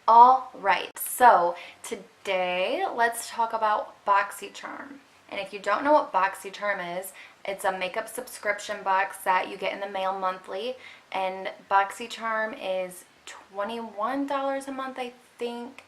All right, so today let's talk about Boxycharm. And if you don't know what Boxycharm is, it's a makeup subscription box that you get in the mail monthly. And Boxycharm is $21 a month, I think.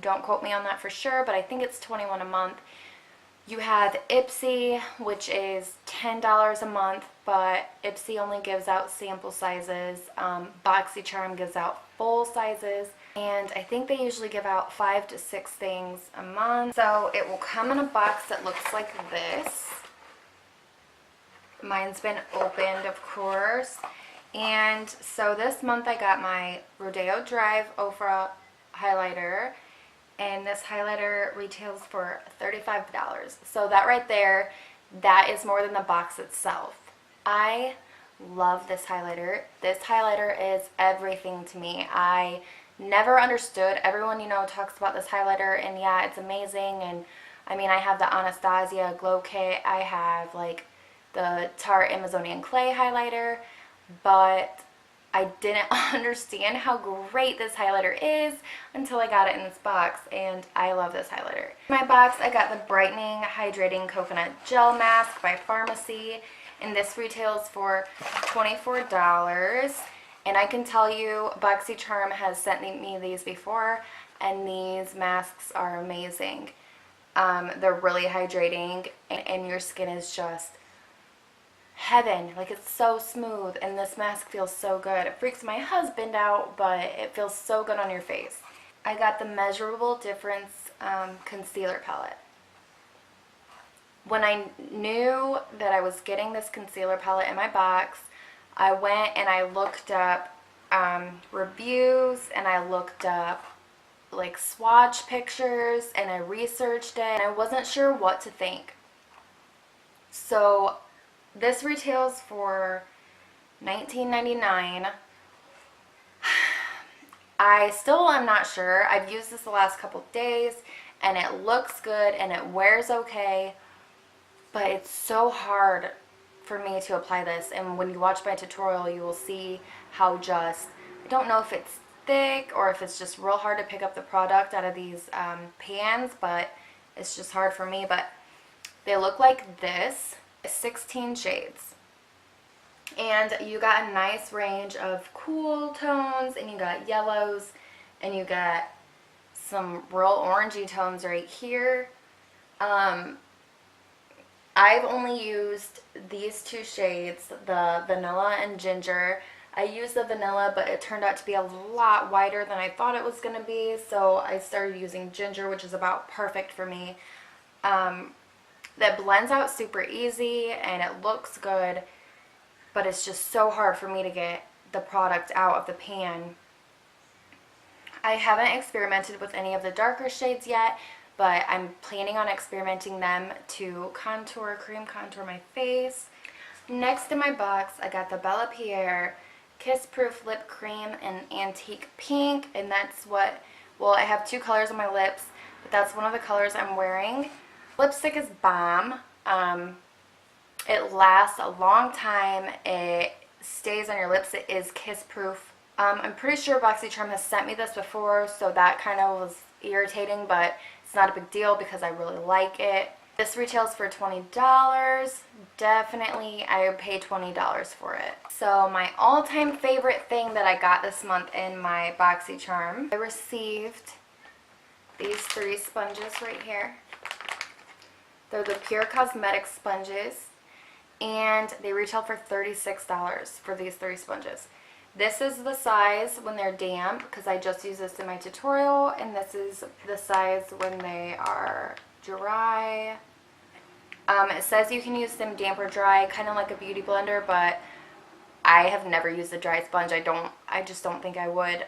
Don't quote me on that for sure, but I think it's $21 a month. You have Ipsy, which is $10 a month, but Ipsy only gives out sample sizes. Boxycharm gives out full sizes, and I think they usually give out 5 to 6 things a month. So it will come in a box that looks like this. Mine's been opened, of course. And so this month I got my Rodeo Drive Ofra highlighter. And this highlighter retails for $35. So that right there, that is more than the box itself. I love this highlighter. This highlighter is everything to me. I never understood. Everyone, talks about this highlighter, and yeah, it's amazing. And I mean, I have the Anastasia Glow Kit. I have like the Tarte Amazonian Clay highlighter, but I didn't understand how great this highlighter is until I got it in this box, and I love this highlighter. In my box, I got the Brightening Hydrating Coconut Gel Mask by Pharmacy, and this retails for $24. And I can tell you, Boxycharm has sent me these before, and these masks are amazing. They're really hydrating, and your skin is just heaven. Like, it's so smooth, and this mask feels so good. It freaks my husband out, but it feels so good on your face. I got the Measurable Difference concealer palette. When I knew that I was getting this concealer palette in my box, I went and I looked up reviews, and I looked up like swatch pictures, and I researched it, and I wasn't sure what to think. So this retails for $19.99. I still am not sure. I've used this the last couple days, and it looks good, and it wears okay, but it's so hard for me to apply this. And when you watch my tutorial, you will see how I don't know if it's thick or if it's just real hard to pick up the product out of these pans, but it's just hard for me. But they look like this. 16 shades, and you got a nice range of cool tones, and you got yellows, and you got some real orangey tones right here. I've only used these two shades, the vanilla and ginger. I used the vanilla, but it turned out to be a lot whiter than I thought it was going to be, so I started using ginger, which is about perfect for me. That blends out super easy, and it looks good, but it's just so hard for me to get the product out of the pan. I haven't experimented with any of the darker shades yet, but I'm planning on experimenting them to cream contour my face. Next in my box, I got the Bella Pierre Kiss Proof Lip Cream in Antique Pink, and that's I have two colors on my lips, but that's one of the colors I'm wearing. Lipstick is bomb. It lasts a long time. It stays on your lips. It is kiss proof. I'm pretty sure Boxycharm has sent me this before, so that kind of was irritating, but it's not a big deal because I really like it. This retails for $20. Definitely, I would pay $20 for it. So my all-time favorite thing that I got this month in my Boxycharm, I received these 3 sponges right here. They're the Pure Cosmetics sponges, and they retail for $36 for these 3 sponges. This is the size when they're damp, because I just used this in my tutorial, and this is the size when they are dry. It says you can use them damp or dry, kind of like a beauty blender, but I have never used a dry sponge. I just don't think I would.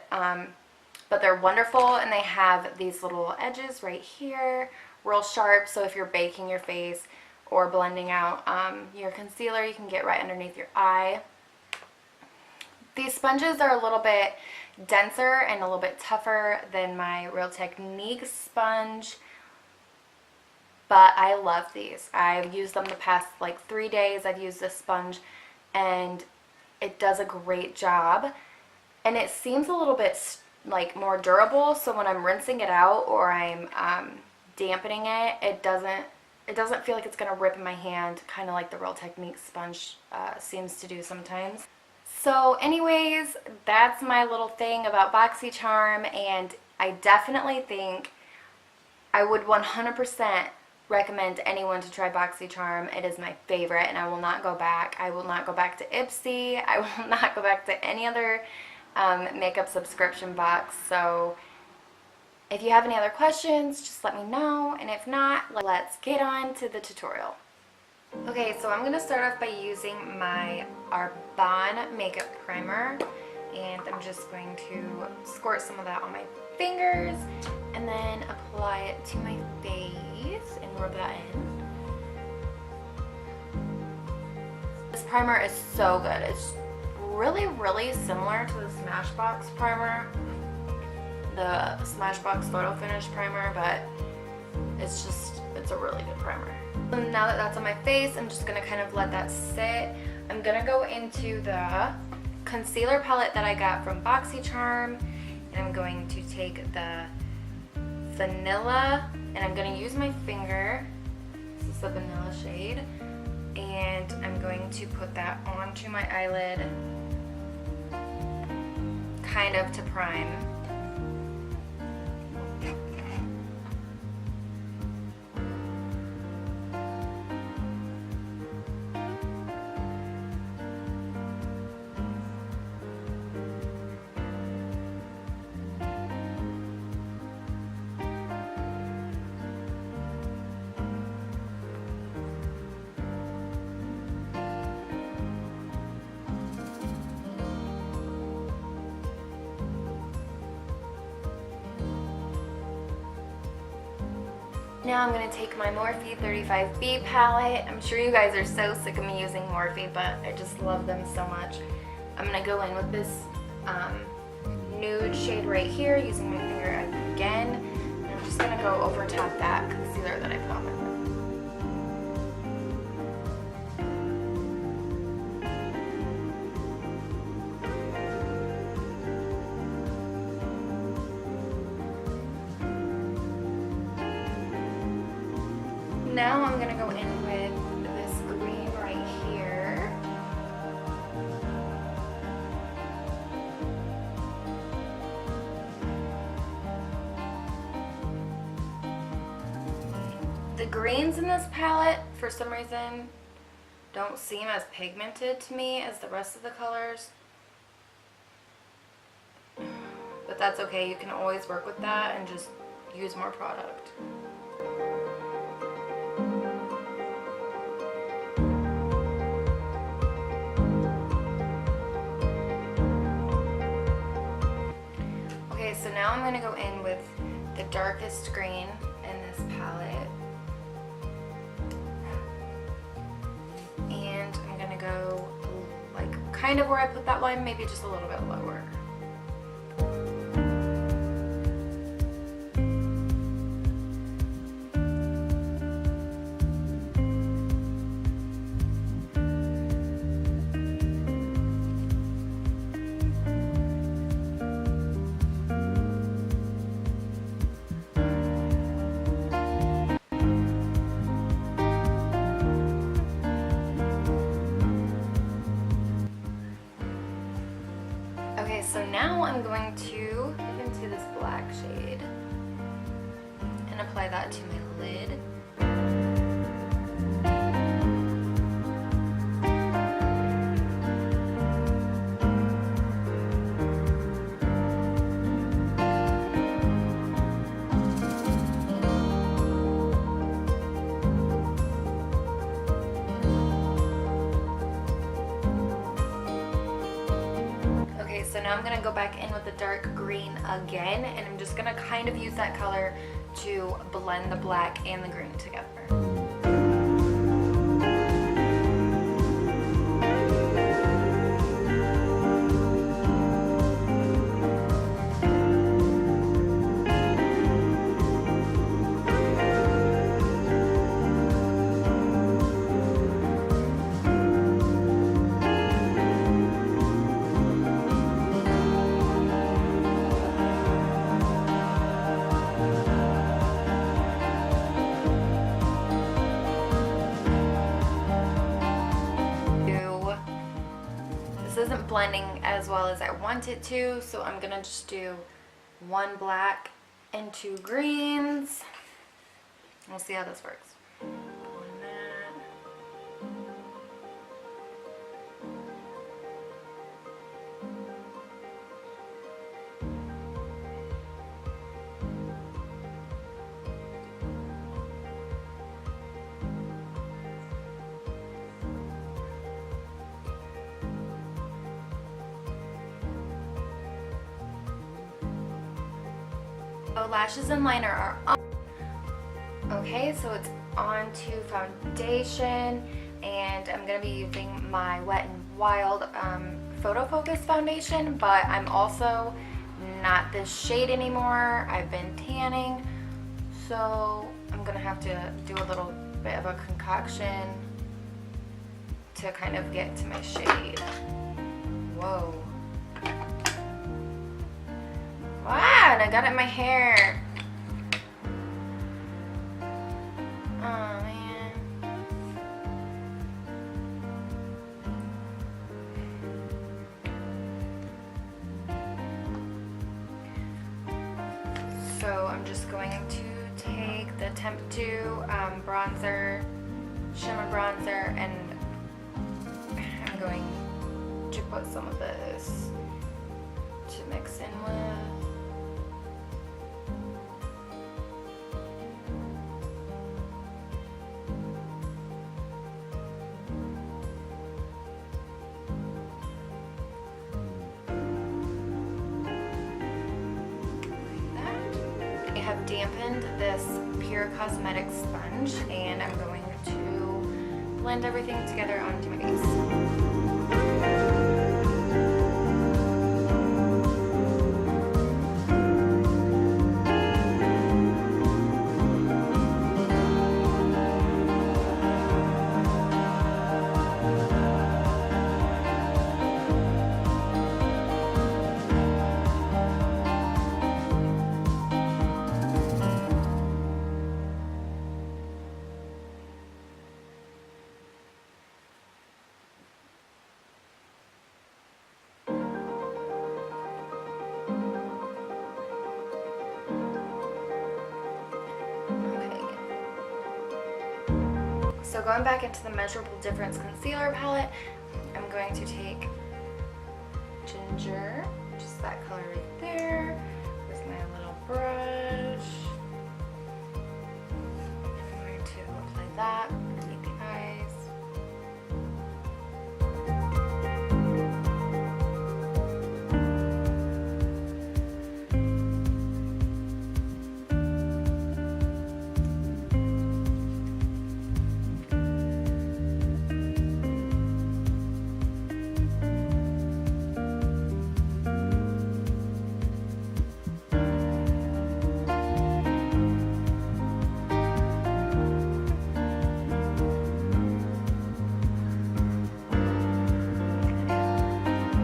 But they're wonderful, and they have these little edges right here, real sharp, so if you're baking your face or blending out your concealer, you can get right underneath your eye. These sponges are a little bit denser and a little bit tougher than my Real Technique sponge, but I love these. I've used them the past like 3 days. I've used this sponge, and it does a great job. and it seems a little bit like more durable, so when I'm rinsing it out or I'm dampening it, it doesn't feel like it's gonna rip in my hand, kind of like the Real Technique sponge seems to do sometimes. So anyways, that's my little thing about Boxycharm, and I definitely think I would 100% recommend anyone to try Boxycharm. It is my favorite, and I will not go back. I will not go back to Ipsy. I will not go back to any other makeup subscription box. So if you have any other questions, just let me know, and if not, let's get on to the tutorial. Okay, so I'm going to start off by using my Arbonne makeup primer, and I'm just going to squirt some of that on my fingers and then apply it to my face and rub that in. This primer is so good. It's really, really similar to the Smashbox primer, the Smashbox Photo Finish primer, but it's a really good primer. So now that that's on my face, I'm just going to kind of let that sit. I'm going to go into the concealer palette that I got from Boxycharm, and I'm going to take the vanilla, and I'm going to use my finger. This is the vanilla shade, and I'm going to put that onto my eyelid, kind of to prime. Now I'm going to take my Morphe 35B palette. I'm sure you guys are so sick of me using Morphe, but I just love them so much. I'm going to go in with this nude shade right here, using my finger again. And I'm just going to go over top that concealer that I put on my lip. Now I'm going to go in with this green right here. The greens in this palette, for some reason, don't seem as pigmented to me as the rest of the colors. But that's okay, you can always work with that and just use more product. So now I'm going to go in with the darkest green in this palette, and I'm going to go like kind of where I put that line, maybe just a little bit lower. Okay, so now I'm going to dip into this black shade and apply that to my lid. So now I'm going to go back in with the dark green again, and I'm just going to kind of use that color to blend the black and the green together. blending as well as I want it to, so I'm gonna just do one black and two greens. We'll see how this works. Oh, lashes and liner are on. Okay, so it's on to foundation, and I'm going to be using my Wet n Wild Photo Focus foundation, but I'm also not this shade anymore. I've been tanning, so I'm going to have to do a little bit of a concoction to kind of get to my shade. Whoa. Wow, and I got it in my hair. Oh man. So I'm just going to take the Temp 2 bronzer, shimmer bronzer, and I'm going to put some of this to mix in with. I have dampened this Pure Cosmetics sponge, and I'm going to blend everything together onto my face. So going back into the Measurable Difference Concealer Palette, I'm going to take Ginger, just that color right there, with my little brush. I'm going to apply that underneath the eyes.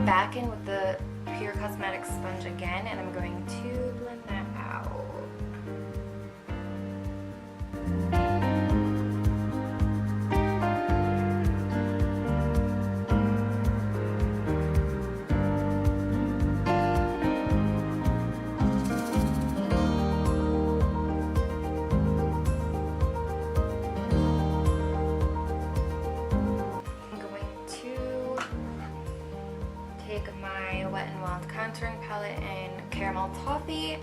Back in with the Pure Cosmetics sponge again, and I'm going to blend that out. My Wet n Wild contouring palette in Caramel Toffee,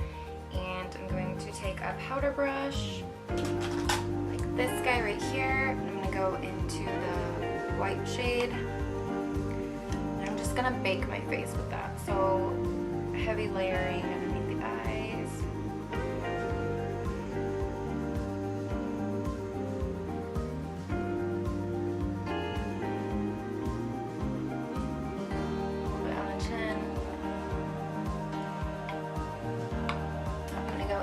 and I'm going to take a powder brush like this guy right here, and I'm going to go into the white shade, and I'm just going to bake my face with that, so heavy layering underneath the eyes.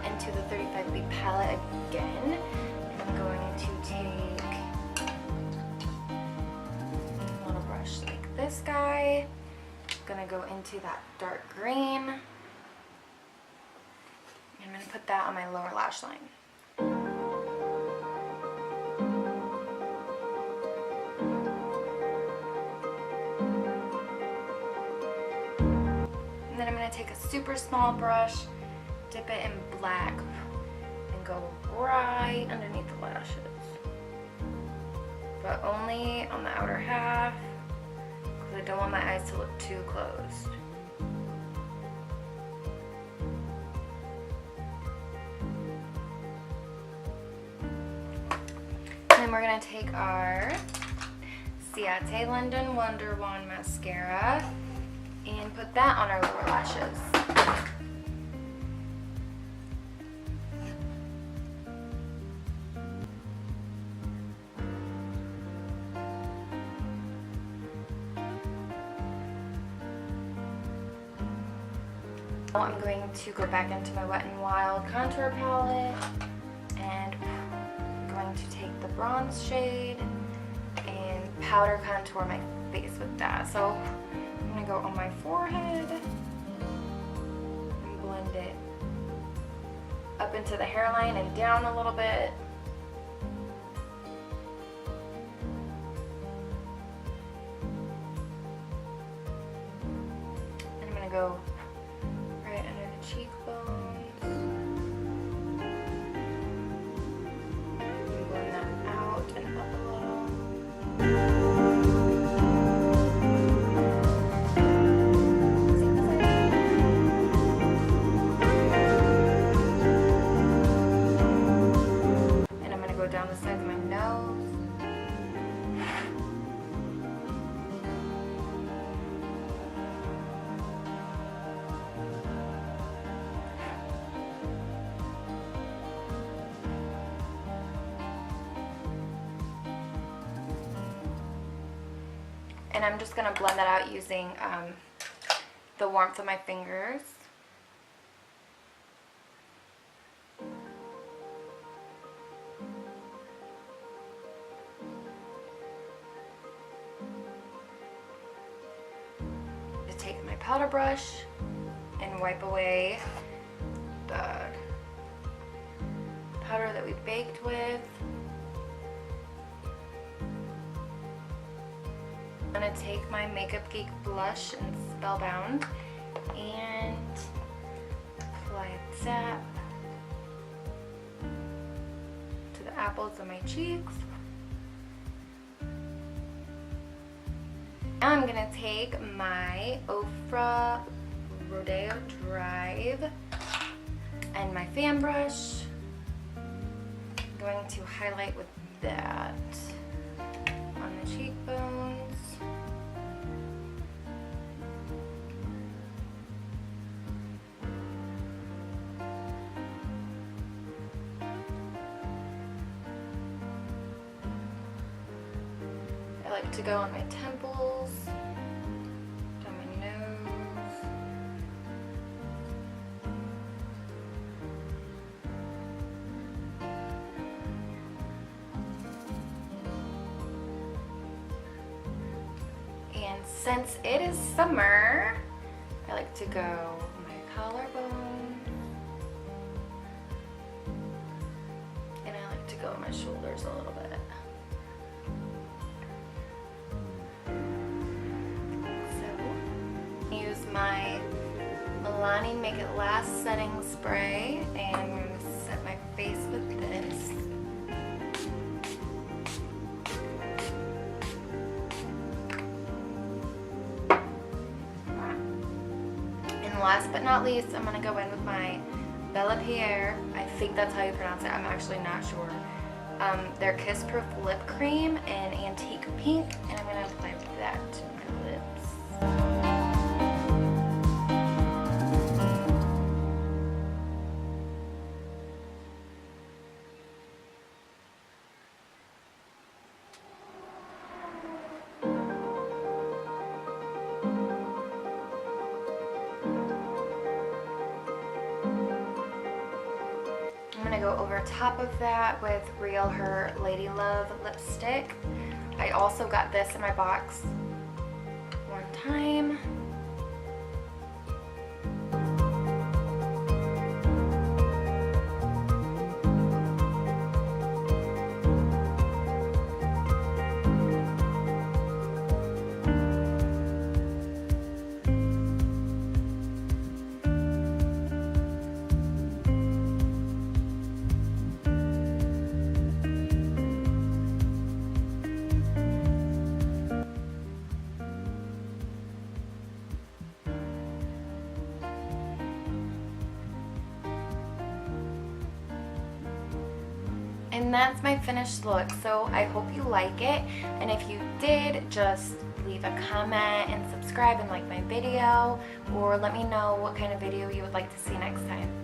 Into the 35B palette again, and I'm going to take a little brush like this guy. I'm going to go into that dark green, and I'm going to put that on my lower lash line. super small brush, dip it in black, and go right underneath the lashes. But only on the outer half, because I don't want my eyes to look too closed. And then we're going to take our Ciate London Wonder Wand mascara and put that on our lower lashes. Now I'm going to go back into my Wet n Wild contour palette, and I'm going to take the bronze shade and powder contour my face with that. So I'm going to go on my forehead and blend it up into the hairline and down a little bit. And I'm going to go right under the cheekbones. And blend that out and up a little. Down the sides of my nose. And I'm just going to blend that out using the warmth of my fingers. Take my powder brush and wipe away the powder that we baked with. I'm going to take my Makeup Geek blush in Spellbound and apply that to the apples of my cheeks. Now I'm going to take my Ofra Rodeo Drive and my fan brush. I'm going to highlight with that on the cheekbones. I like to go on my temples, down my nose, and since it is summer, I like to go my collarbone, and I like to go my shoulders a little bit. My Milani Make It Last setting spray, and I'm going to set my face with this. And last but not least, I'm going to go in with my Bella Pierre. I think that's how you pronounce it. I'm actually not sure. Their Kiss Proof Lip Cream in Antique Pink, and I'm going to apply that to my lips. I'm going to go over top of that with Real Her Lady Love lipstick. I also got this in my box one time. And that's my finished look. So I hope you like it. And if you did, just leave a comment and subscribe and like my video, or let me know what kind of video you would like to see next time.